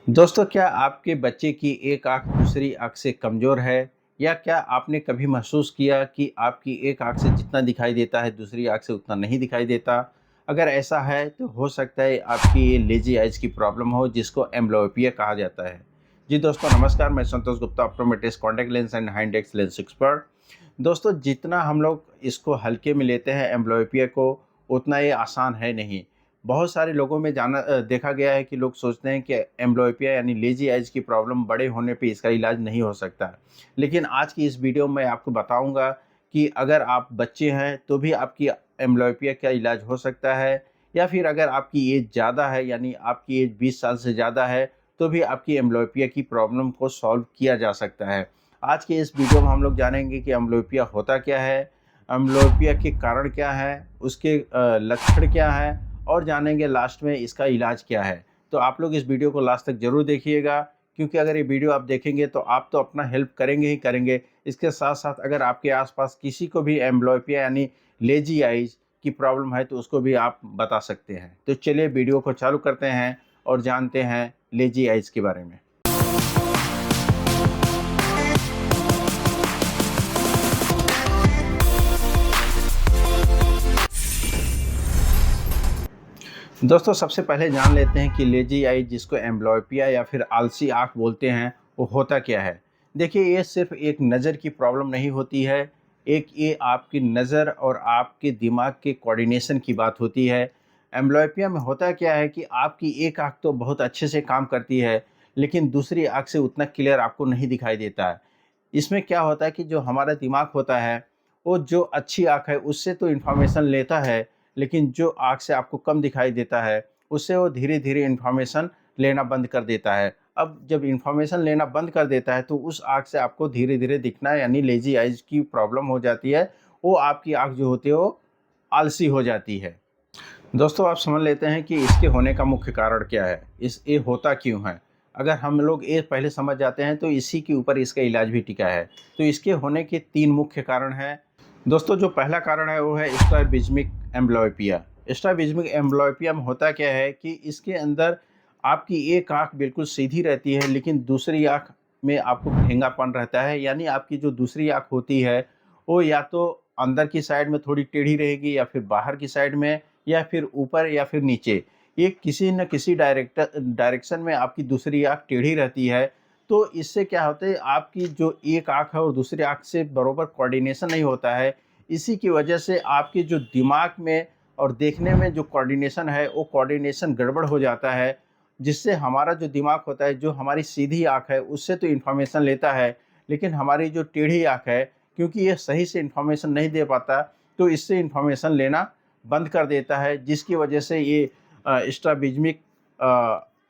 दोस्तों, क्या आपके बच्चे की एक आँख दूसरी आँख से कमज़ोर है? या क्या आपने कभी महसूस किया कि आपकी एक आँख से जितना दिखाई देता है, दूसरी आँख से उतना नहीं दिखाई देता? अगर ऐसा है, तो हो सकता है आपकी ये लेज़ी आइज़ की प्रॉब्लम हो, जिसको एंब्लियोपिया कहा जाता है। जी दोस्तों, नमस्कार, मैं Santosh Gupta, optometrist, contact lens and high index lens expert. दोस्तों, जितना हम लोग इसको हल्के में लेते हैं एंब्लियोपिया को, उतना ये आसान है नहीं। बहुत सारे लोगों में देखा गया है कि लोग सोचते हैं कि एंब्लियोपिया यानी लेज़ी आइज़ की प्रॉब्लम बड़े होने पे इसका इलाज नहीं हो सकता। लेकिन आज की इस वीडियो में आपको बताऊँगा कि अगर आप बच्चे हैं तो भी आपकी एंब्लियोपिया का इलाज हो सकता है, या फिर अगर आपकी एज ज़्यादा है यानी आपकी एज 20 साल से ज़्यादा है, तो भी आपकी एंब्लियोपिया की प्रॉब्लम को सॉल्व किया जा सकता है। आज के इस वीडियो में हम लोग जानेंगे कि एंब्लियोपिया होता क्या है, एंब्लियोपिया के कारण क्या है, उसके लक्षण क्या हैं, और जानेंगे लास्ट में इसका इलाज क्या है। तो आप लोग इस वीडियो को लास्ट तक ज़रूर देखिएगा, क्योंकि अगर ये वीडियो आप देखेंगे तो आप तो अपना हेल्प करेंगे ही करेंगे। इसके साथ-साथ अगर आपके आस-पास किसी को भी एंब्लियोपिया यानी लेज़ी आइज़ की प्रॉब्लम है, तो उसको भी आप बता सकते हैं। तो चलिए वीडियो को चालू करते हैं और जानते हैं लेज़ी आइज़ के बारे में। दोस्तों, सबसे पहले जान लेते हैं कि लेज़ी आई, जिसको एंब्लियोपिया या फिर आलसी आँख बोलते हैं, वो होता क्या है। देखिए, ये सिर्फ़ एक नज़र की प्रॉब्लम नहीं होती है, एक ये आपकी नज़र और आपके दिमाग के कोऑर्डिनेशन की बात होती है। एंब्लियोपिया में होता क्या है कि आपकी एक आँख तो बहुत अच्छे से काम करती है, लेकिन दूसरी आँख से उतना क्लियर आपको नहीं दिखाई देता है। इसमें क्या होता है कि जो हमारा दिमाग होता है, वो जो अच्छी आँख है उससे तो इन्फॉर्मेशन लेता है, लेकिन जो आँख से आपको कम दिखाई देता है, उससे वो धीरे-धीरे इन्फॉर्मेशन लेना बंद कर देता है। अब जब इन्फॉर्मेशन लेना बंद कर देता है, तो उस आँख से आपको धीरे-धीरे दिखना यानी लेज़ी आइज़ की प्रॉब्लम हो जाती है। वो आपकी आँख जो होती है वो आलसी हो जाती है। दोस्तों, आप समझ लेते हैं कि इसके होने का मुख्य कारण क्या है, ये होता क्यों है। अगर हम लोग ये पहले समझ जाते हैं तो इसी के ऊपर इसका इलाज भी टिका है। तो इसके होने के 3 मुख्य कारण हैं। दोस्तों, जो पहला कारण है वो है स्ट्रैबिस्मिक एंब्लियोपिया। स्ट्रैबिस्मिक एंब्लियोपिया में होता क्या है कि इसके अंदर आपकी एक आँख बिल्कुल सीधी रहती है, लेकिन दूसरी आँख में आपको भेंगापन रहता है, यानी आपकी जो दूसरी आँख होती है, वो या तो अंदर की साइड में थोड़ी टेढ़ी रहेगी, या फिर बाहर की साइड में, या फिर ऊपर, या फिर नीचे। ये किसी न किसी डायरेक्शन में आपकी दूसरी आँख टेढ़ी रहती है। तो इससे क्या होता है, आपकी जो एक आँख है और दूसरी आँख से बराबर कोऑर्डिनेशन नहीं होता है। इसी की वजह से आपके जो दिमाग में और देखने में जो कोऑर्डिनेशन है, वो कोऑर्डिनेशन गड़बड़ हो जाता है। जिससे हमारा जो दिमाग होता है, जो हमारी सीधी आँख है, उससे तो इन्फॉर्मेशन लेता है, लेकिन हमारी जो टेढ़ी आँख है, क्योंकि ये सही से इन्फॉर्मेशन नहीं दे पाता, तो इससे इन्फॉर्मेशन लेना बंद कर देता है, जिसकी वजह से ये स्ट्रैबिस्मिक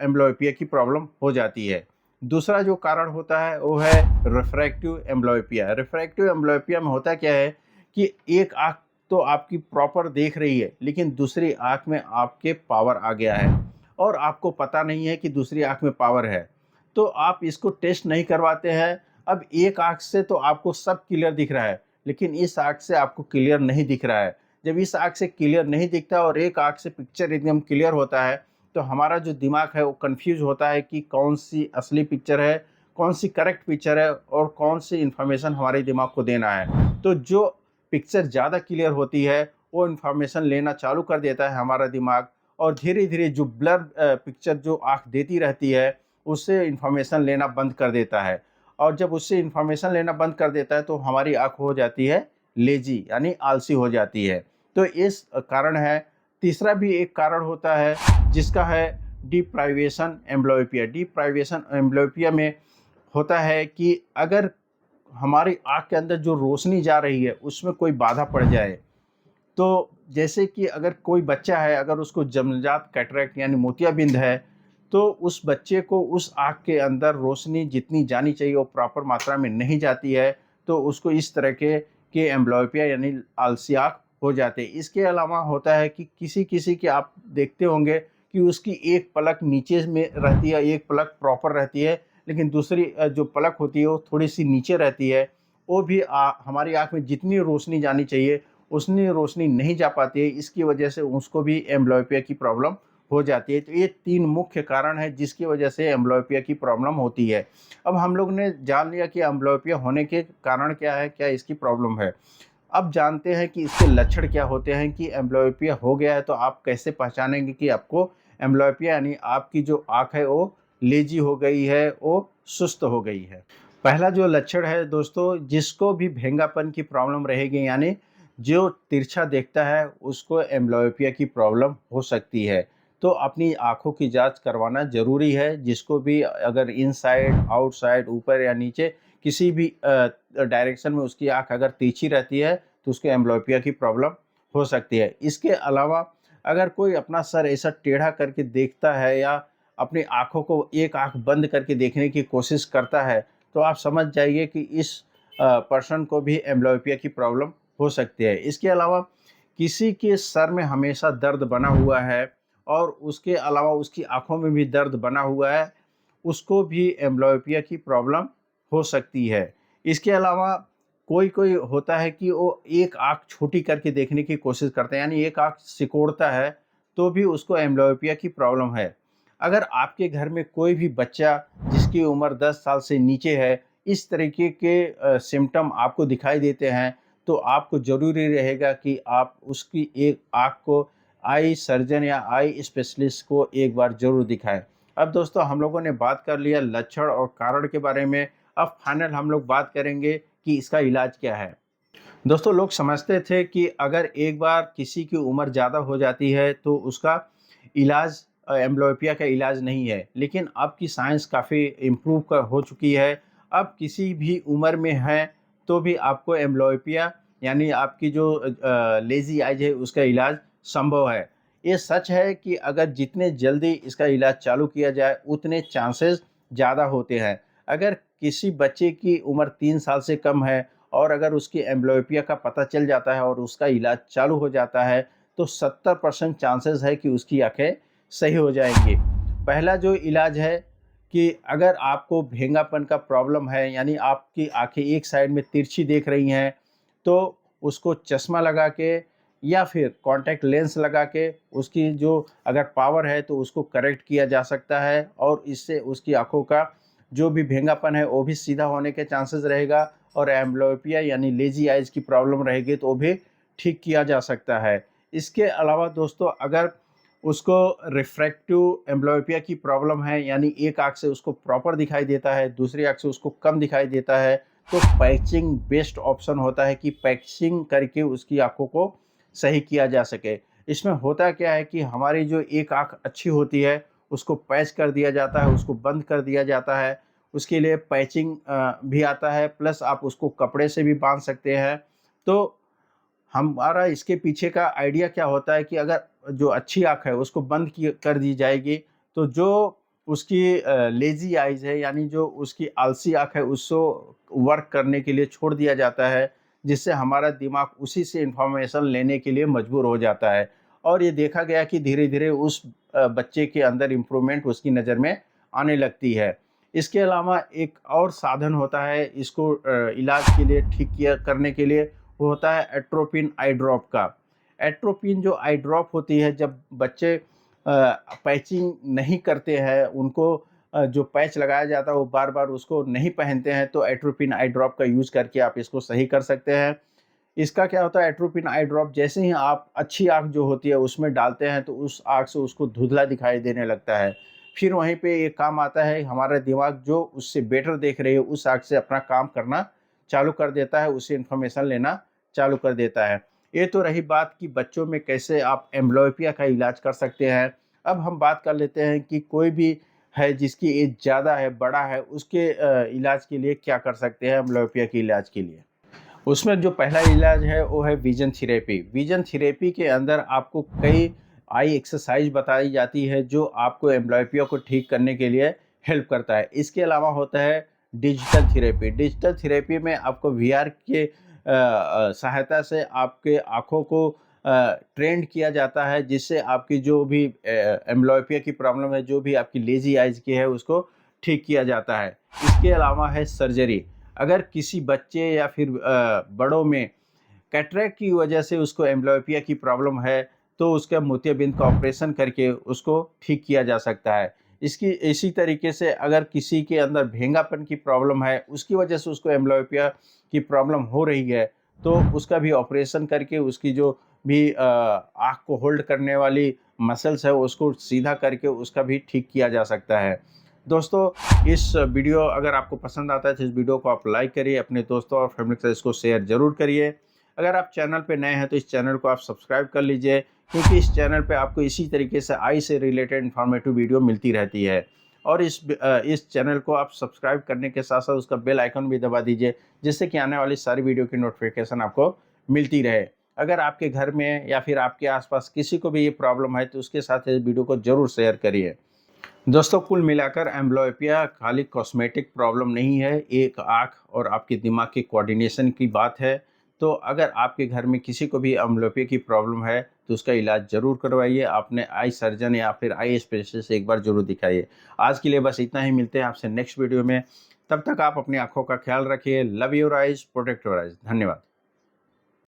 एंब्लियोपिया की प्रॉब्लम हो जाती है। दूसरा जो कारण होता है वो है रिफ्रैक्टिव एंब्लियोपिया। रिफ्रैक्टिव एंब्लियोपिया में होता क्या है कि एक आँख तो आपकी प्रॉपर देख रही है, लेकिन दूसरी आँख में आपके पावर आ गया है, और आपको पता नहीं है कि दूसरी आँख में पावर है। तो आप इसको टेस्ट नहीं करवाते हैं। अब एक आँख से तो आपको सब क्लियर दिख रहा है, लेकिन इस आँख से आपको क्लियर नहीं दिख रहा है। जब इस आँख से क्लियर नहीं दिखता और एक आँख से पिक्चर एकदम क्लियर होता है, तो हमारा जो दिमाग है वो कन्फ्यूज़ होता है कि कौन-सी असली पिक्चर है, कौन-सी करेक्ट पिक्चर है, और कौन-सी इन्फॉर्मेशन हमारे दिमाग को देना है। तो जो पिक्चर ज़्यादा क्लियर होती है, वो इन्फॉर्मेशन लेना चालू कर देता है हमारा दिमाग, और धीरे-धीरे जो ब्लर पिक्चर जो आँख देती रहती है, उससे इन्फॉर्मेशन लेना बंद कर देता है। और जब उससे इन्फॉर्मेशन लेना बंद कर देता है, तो हमारी आँख हो जाती है लेज़ी यानी आलसी हो जाती है। तो इस कारण है। तीसरा भी एक कारण होता है, जिसका है डिप्राइवेशन एंब्लियोपिया। डिप्राइवेशन एंब्लियोपिया में होता है कि अगर हमारी आँख के अंदर जो रोशनी जा रही है, उसमें कोई बाधा पड़ जाए, तो जैसे कि अगर कोई बच्चा है, अगर उसको जन्मजात कैटरेक्ट यानी मोतियाबिंद है, तो उस बच्चे को उस आँख के अंदर रोशनी जितनी जानी चाहिए वो प्रॉपर मात्रा में नहीं जाती है, तो उसको इस तरह के एंब्लियोपिया यानी आलसी आँख हो जाते हैं। इसके अलावा होता है कि किसी-किसी के आप देखते होंगे कि उसकी एक पलक नीचे में रहती है, एक पलक प्रॉपर रहती है, लेकिन दूसरी जो पलक होती है वो थोड़ी-सी नीचे रहती है। वो भी हमारी आँख में जितनी रोशनी जानी चाहिए, उतनी रोशनी नहीं जा पाती है। इसकी वजह से उसको भी एंब्लियोपिया की प्रॉब्लम हो जाती है। तो ये 3 मुख्य कारण है जिसकी वजह से एंब्लियोपिया की प्रॉब्लम होती है। अब हम लोग ने जान लिया कि एंब्लियोपिया होने के कारण क्या है, क्या इसकी प्रॉब्लम है। अब जानते हैं कि इसके लक्षण क्या होते हैं कि एंब्लियोपिया हो गया है तो आप कैसे पहचानेंगे कि आपको एंब्लियोपिया यानी आपकी जो आँख है वो लेज़ी हो गई है, वो सुस्त हो गई है। पहला जो लक्षण है दोस्तों, जिसको भी भेंगापन की प्रॉब्लम रहेगी यानी जो तिरछा देखता है उसको एंब्लियोपिया की प्रॉब्लम हो सकती है। तो अपनी आँखों की जाँच करवाना ज़रूरी है। जिसको भी अगर इनसाइड, आउटसाइड, ऊपर या नीचे किसी भी डायरेक्शन में उसकी आँख अगर तिरछी रहती है तो उसको एंब्लियोपिया की प्रॉब्लम हो सकती है। इसके अलावा अगर कोई अपना सर ऐसा टेढ़ा करके देखता है या अपनी आँखों को एक आँख बंद करके देखने की कोशिश करता है तो आप समझ जाइए कि इस पर्सन को भी एंब्लियोपिया की प्रॉब्लम हो सकती है। इसके अलावा किसी के सर में हमेशा दर्द बना हुआ है और उसके अलावा उसकी आँखों में भी दर्द बना हुआ है, उसको भी एंब्लियोपिया की प्रॉब्लम हो सकती है। इसके अलावा कोई-कोई होता है कि वो एक आँख छोटी करके देखने की कोशिश करता है, यानी एक आँख सिकोड़ता है, तो भी उसको एंब्लियोपिया की प्रॉब्लम है। अगर आपके घर में कोई भी बच्चा जिसकी उम्र 10 साल से नीचे है, इस तरीके के सिम्पटम आपको दिखाई देते हैं, तो आपको ज़रूरी रहेगा कि आप उसकी एक आँख को आई सर्जन या आई स्पेशलिस्ट को एक बार ज़रूर दिखाएँ। अब दोस्तों हम लोगों ने बात कर लिया लक्षण और कारण के बारे में, अब फाइनल हम लोग बात करेंगे कि इसका इलाज क्या है। दोस्तों लोग समझते थे कि अगर एक बार किसी की उम्र ज़्यादा हो जाती है तो उसका इलाज एंब्लियोपिया का इलाज नहीं है, लेकिन अब की साइंस काफ़ी इम्प्रूव हो चुकी है। अब किसी भी उम्र में है तो भी आपको एंब्लियोपिया यानी आपकी जो लेज़ी आइज है उसका इलाज संभव है। ये सच है कि अगर जितने जल्दी इसका इलाज चालू किया जाए उतने चांसेस ज़्यादा होते हैं। अगर किसी बच्चे की उम्र 3 साल से कम है और अगर उसकी एंब्लियोपिया का पता चल जाता है और उसका इलाज चालू हो जाता है तो 70% चांसेस है कि उसकी आँखें सही हो जाएँगी। पहला जो इलाज है कि अगर आपको भेंगापन का प्रॉब्लम है यानी आपकी आँखें एक साइड में तिरछी देख रही हैं, तो उसको चश्मा लगा के या फिर कॉन्टैक्ट लेंस लगा के उसकी जो अगर पावर है तो उसको करेक्ट किया जा सकता है और इससे उसकी आँखों का जो भी भेंगापन है वो भी सीधा होने के चांसेस रहेगा और एंब्लियोपिया यानी लेज़ी आइज़ की प्रॉब्लम रहेगी तो वो भी ठीक किया जा सकता है। इसके अलावा दोस्तों अगर उसको रिफ्रैक्टिव एंब्लियोपिया की प्रॉब्लम है यानी एक आँख से उसको प्रॉपर दिखाई देता है, दूसरी आँख से उसको कम दिखाई देता है, तो पैचिंग बेस्ट ऑप्शन होता है कि पैचिंग करके उसकी आँखों को सही किया जा सके। इसमें होता क्या है कि हमारी जो एक आँख अच्छी होती है, उसको पैच कर दिया जाता है, उसको बंद कर दिया जाता है। उसके लिए पैचिंग भी आता है प्लस आप उसको कपड़े से भी बाँध सकते हैं। तो हमारा इसके पीछे का आइडिया क्या होता है कि अगर जो अच्छी आँख है उसको बंद कर दी जाएगी तो जो उसकी लेज़ी आइज़ है यानी जो उसकी आलसी आँख है उसको वर्क करने के लिए छोड़ दिया जाता है, जिससे हमारा दिमाग उसी से इन्फॉर्मेशन लेने के लिए मजबूर हो जाता है। और ये देखा गया कि धीरे-धीरे उस बच्चे के अंदर इम्प्रूवमेंट उसकी नज़र में आने लगती है। इसके अलावा एक और साधन होता है इसको इलाज के लिए ठीक किया करने के लिए, वो होता है एट्रोपिन आई ड्रॉप का। एट्रोपिन जो आई ड्रॉप होती है जब बच्चे पैचिंग नहीं करते हैं, उनको जो पैच लगाया जाता है वो बार-बार उसको नहीं पहनते हैं तो एट्रोपिन आई ड्रॉप का यूज़ करके आप इसको सही कर सकते हैं। इसका क्या होता है एट्रोपिन आई ड्रॉप जैसे ही आप अच्छी आँख जो होती है उसमें डालते हैं तो उस आँख से उसको धुंधला दिखाई देने लगता है। फिर वहीं पे ये काम आता है हमारा दिमाग जो उससे बेटर देख रही है उस आँख से अपना काम करना चालू कर देता है, उससे इन्फॉर्मेशन लेना चालू कर देता है। ये तो रही बात कि बच्चों में कैसे आप एंब्लियोपिया का इलाज कर सकते हैं। अब हम बात कर लेते हैं कि कोई भी है जिसकी एज ज़्यादा है, बड़ा है, उसके इलाज के लिए क्या कर सकते हैं एंब्लियोपिया के इलाज के लिए। उसमें जो पहला इलाज है वो है विज़न थेरेपी। विज़न थेरेपी के अंदर आपको कई आई एक्सरसाइज बताई जाती है जो आपको एंब्लियोपिया को ठीक करने के लिए हेल्प करता है। इसके अलावा होता है डिजिटल थेरेपी। डिजिटल थेरेपी में आपको वीआर के सहायता से आपके आँखों को ट्रेंड किया जाता है जिससे आपकी जो भी एंब्लियोपिया की प्रॉब्लम है, जो भी आपकी लेज़ी आइज़ की है उसको ठीक किया जाता है। इसके अलावा है सर्जरी। अगर किसी बच्चे या फिर बड़ों में कैटरेक्ट की वजह से उसको एंब्लियोपिया की प्रॉब्लम है तो उसका मोतियाबिंद का ऑपरेशन करके उसको ठीक किया जा सकता है। इसकी इसी तरीके से अगर किसी के अंदर भेंगापन की प्रॉब्लम है, उसकी वजह से उसको एंब्लियोपिया की प्रॉब्लम हो रही है, तो उसका भी ऑपरेशन करके उसकी जो भी आँख को होल्ड करने वाली मसल्स है, उसको सीधा करके उसका भी ठीक किया जा सकता है। दोस्तों, इस वीडियो अगर आपको पसंद आता है तो इस वीडियो को आप लाइक करिए, अपने दोस्तों और फैमिली के साथ इसको शेयर ज़रूर करिए। अगर आप चैनल पे नए हैं तो इस चैनल को आप सब्सक्राइब कर लीजिए, क्योंकि इस चैनल पे आपको इसी तरीके से आई से रिलेटेड इन्फॉर्मेटिव वीडियो मिलती रहती है। और इस चैनल को आप सब्सक्राइब करने के साथ-साथ उसका बेल आइकन भी दबा दीजिए, जिससे कि आने वाली सारी वीडियो की नोटिफ़िकेशन आपको मिलती रहे। अगर आपके घर में या फिर आपके आस-पास किसी को भी ये प्रॉब्लम है, तो उसके साथ इस वीडियो को ज़रूर शेयर करिए। दोस्तों, कुल मिलाकर एंब्लियोपिया खाली कॉस्मेटिक प्रॉब्लम नहीं है, एक आँख और आपके दिमाग के कोऑर्डिनेशन की बात है। तो अगर आपके घर में किसी को भी एंब्लियोपिया की प्रॉब्लम है, तो उसका इलाज ज़रूर करवाइए। अपने आई सर्जन या फिर आई स्पेशलिस्ट से एक बार ज़रूर दिखाइए। आज के लिए बस इतना ही, मिलते हैं आपसे नेक्स्ट वीडियो में। तब तक आप अपनी आँखों का ख्याल रखिए। Love your eyes, protect your eyes. धन्यवाद।